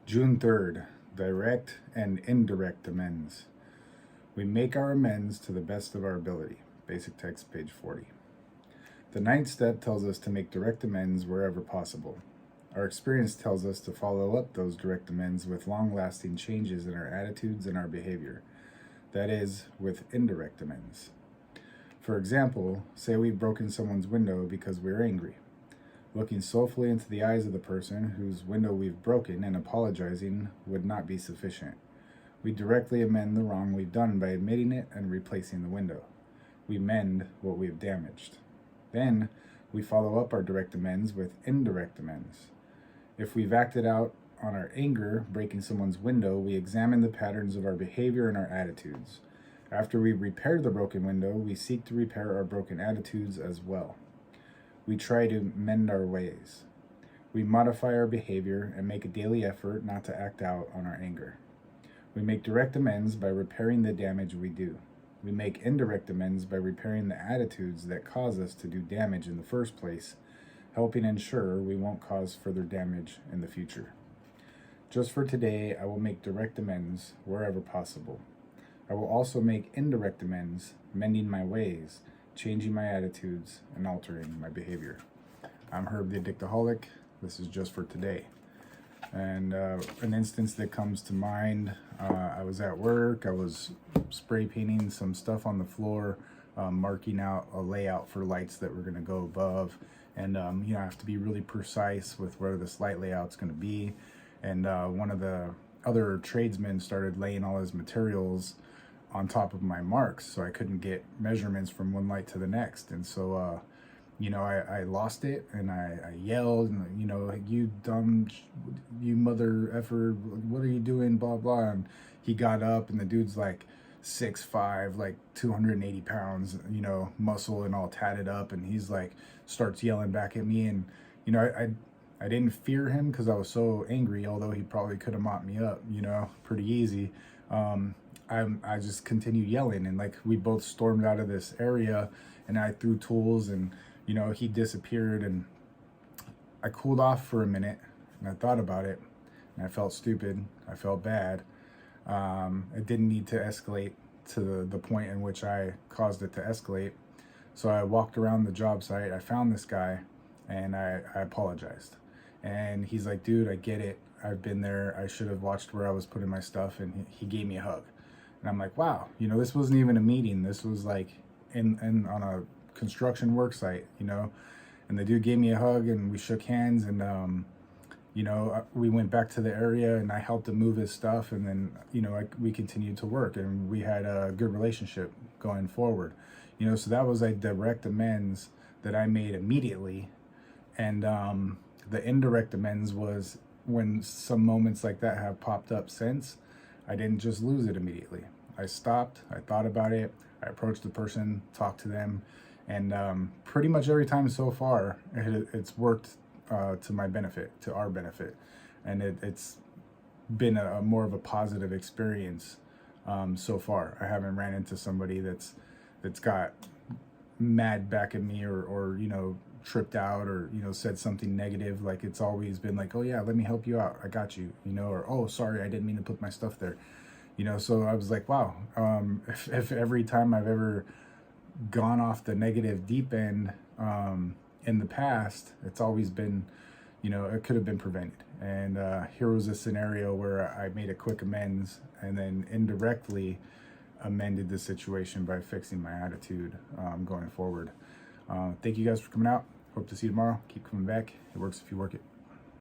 June 3rd, direct and indirect amends. We make our amends to the best of our ability. Basic text, page 40. The ninth step tells us to make direct amends wherever possible. Our experience tells us to follow up those direct amends with long-lasting changes in our attitudes and our behavior. That is, with indirect amends. For example, say we've broken someone's window because we're angry. Looking soulfully into the eyes of the person whose window we've broken and apologizing would not be sufficient. We directly amend the wrong we've done by admitting it and replacing the window. We mend what we've damaged. Then, we follow up our direct amends with indirect amends. If we've acted out on our anger, breaking someone's window, we examine the patterns of our behavior and our attitudes. After we repair the broken window, we seek to repair our broken attitudes as well. We try to mend our ways. We modify our behavior and make a daily effort not to act out on our anger. We make direct amends by repairing the damage we do. We make indirect amends by repairing the attitudes that cause us to do damage in the first place, helping ensure we won't cause further damage in the future. Just for today, I will make direct amends wherever possible. I will also make indirect amends, mending my ways, changing my attitudes, and altering my behavior. I'm Herb the Addictaholic. This is just for today. And an instance that comes to mind, I was at work, I was spray painting some stuff on the floor, marking out a layout for lights that were going to go above. And I have to be really precise with where this light layout's going to be. And one of the other tradesmen started laying all his materials on top of my marks, so I couldn't get measurements from one light to the next. And so I lost it, and I yelled, and you dumb, you mother effer, what are you doing, blah blah. And he got up, and the dude's like 6'5", like 280 pounds, muscle and all tatted up, and he's like starts yelling back at me. And I didn't fear him because I was so angry, although he probably could have mopped me up pretty easy. I just continued yelling, and like we both stormed out of this area, and I threw tools, and he disappeared. And I cooled off for a minute, and I thought about it, and I felt stupid. I felt bad. It didn't need to escalate to the point in which I caused it to escalate. So I walked around the job site. I found this guy, and I apologized. And he's like, dude, I get it. I've been there. I should have watched where I was putting my stuff. And he gave me a hug. And I'm like, wow, this wasn't even a meeting. This was like in on a construction work site, and the dude gave me a hug, and we shook hands, and we went back to the area, and I helped him move his stuff, and then we continued to work, and we had a good relationship going forward. So that was a direct amends that I made immediately. And the indirect amends was when some moments like that have popped up since, I didn't just lose it immediately. I stopped, I thought about it, I approached the person, talked to them, and pretty much every time so far, it's worked to my benefit, to our benefit. And it's been a more of a positive experience so far. I haven't ran into somebody that's got mad back at me or tripped out or said something negative. Like, it's always been like, oh yeah, let me help you out, I got you, or oh sorry, I didn't mean to put my stuff there. So I was like, wow, if every time I've ever gone off the negative deep end in the past, it's always been, it could have been prevented. And here was a scenario where I made a quick amends and then indirectly amended the situation by fixing my attitude going forward. Thank you guys for coming out. Hope to see you tomorrow. Keep coming back. It works if you work it.